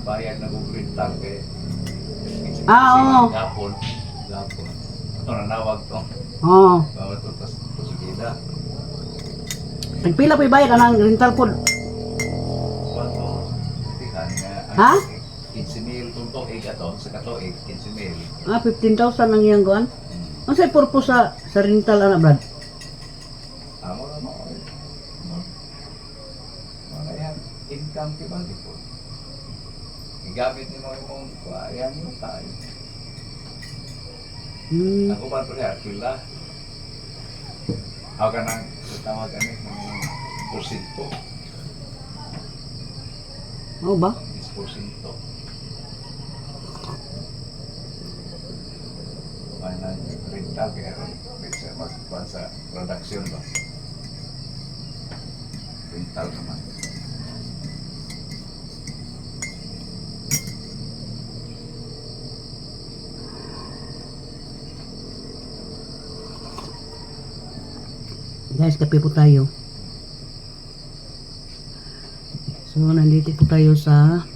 bayad na kong rental kay Oo. gapon. Gapon. Ito nanawag to. Oo. Bawal to tas kusugida. Nagpila po bayad anang rental pod. Kwanto? Tihan nga. Ha? 15,000 kung to aton sa katoig 15,000. 15,000 ang iyang kuan. Ano sa purpose sa rental ana brad? Amo na mo. Mga yan, income ki man po. Igamit ni mo imong kuayan mo tayo. Ako ba to niya, pila? Ako ka nang tawag ano yung porsinto. Oo ba? Is porsinto. Mana rental kaya ron. Bisa magkuhan sa production ba? Rental naman. Guys, kape po tayo. So, nandito po tayo sa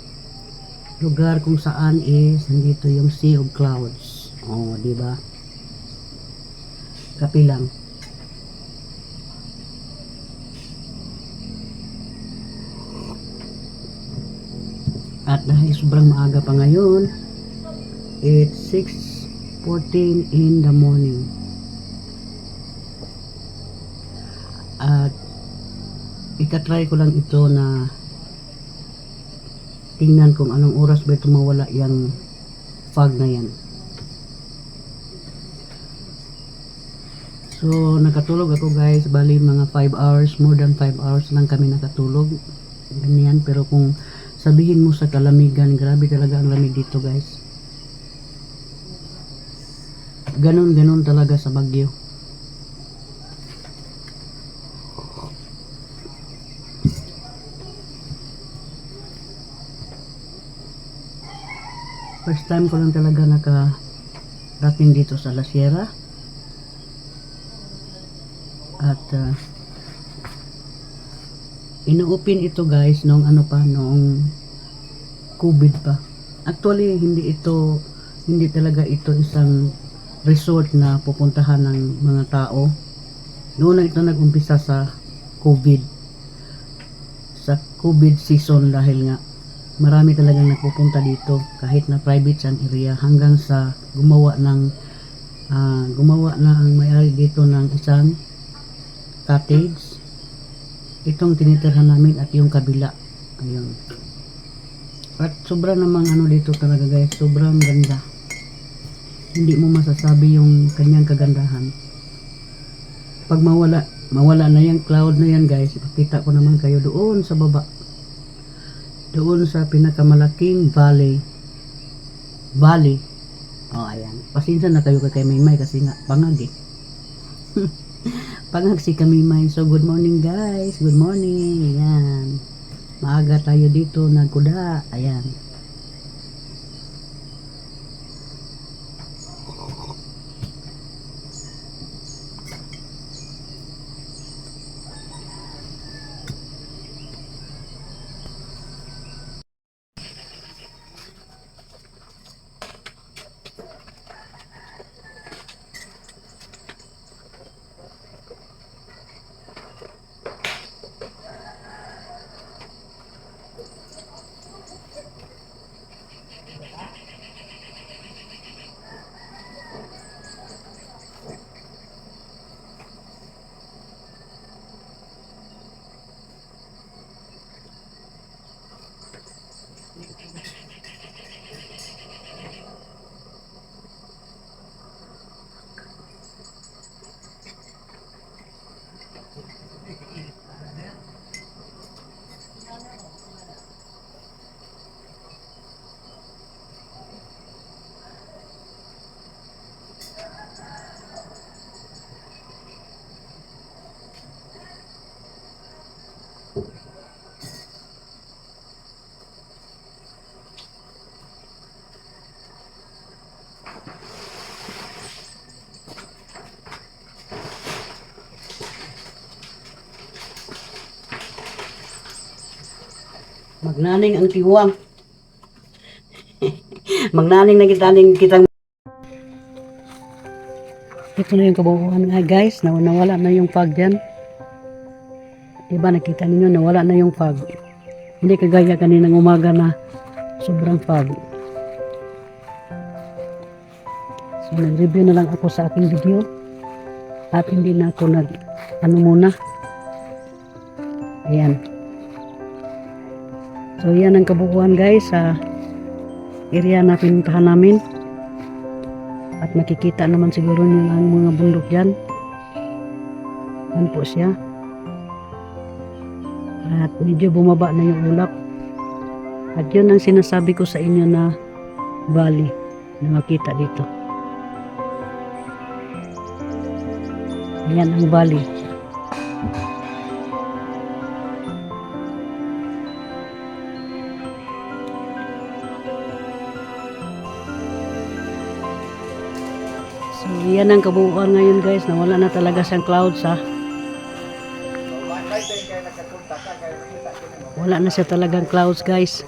lugar kung saan is nandito yung Sea of Clouds. Oh, di ba? Kape lang. At dahil sobrang maaga pa ngayon, it's 6:14 in the morning. At itatry ko lang ito na tingnan kung anong oras ba ito mawala yung fog na yan. So nakatulog ako guys, bali mga 5 hours, more than 5 hours lang kami nakatulog. Ganyan, pero kung sabihin mo sa kalamigan, grabe talaga ang lamig dito guys. Ganon talaga sa Baguio. First time ko lang talaga nakarating dito sa La Sierra. At ino-open ito guys noong noong COVID pa. Actually hindi talaga ito isang resort na pupuntahan ng mga tao. Noon na ito nag-umpisa sa COVID season, dahil nga marami talagang nagpupunta dito kahit na private san area, hanggang sa gumawa na ang may-ari dito ng isang cottage. Itong tinitirhan namin at yung kabila. Ayun. At sobra namang dito talaga guys, sobrang ganda. Hindi mo masasabi yung kanyang kagandahan. Pag mawala na yung cloud na yan guys, ipakita ko naman kayo doon sa baba. Doon sa pinakamalaking valley. Oh, ayan. Pasensya na kayo kay Maymay kasi nga pangag eh. Pangag si Kamimay. So good morning guys. Good morning. Ayan. Maaga tayo dito nagkuda. Ayan. Magnaning ang tiwang. Magnaning na kitang ito na yung kabuuan nga guys, nawala na yung fog dyan. Diba nakita ninyo, nawala na yung fog. Hindi kagaya kaninang umaga na sobrang fog. So nag-review na lang ako sa aking video. At hindi na ako muna. Ayan. So yan ang kabuuan guys sa area na pinuntahan namin. At makikita naman siguro niyo ang mga bundok dyan. Yan po siya. At medyo bumaba na yung ulap. At yun ang sinasabi ko sa inyo na valley na makita dito. Yan ang valley. So, yan ang kabuuan ngayon guys. Nawala na talaga siyang clouds ha. Wala na siya talagang clouds guys.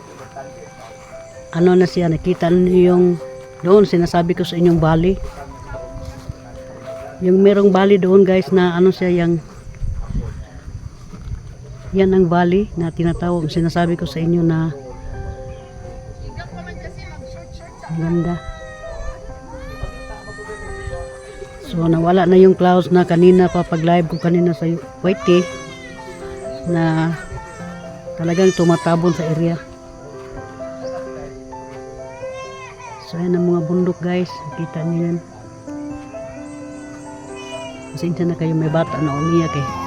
Ano na siya. Nakita niyo yung doon sinasabi ko sa inyong valley. Yung merong valley doon guys na ano siya yung yan ang valley na tinatawag. Sinasabi ko sa inyo na ganda. So nawala na yung clouds na kanina pa pag live ko kanina sa YT na talagang tumatabon sa area. So yan ang mga bundok guys, kita niyo yan. Pasensya na kayo, may bata na umiyak eh.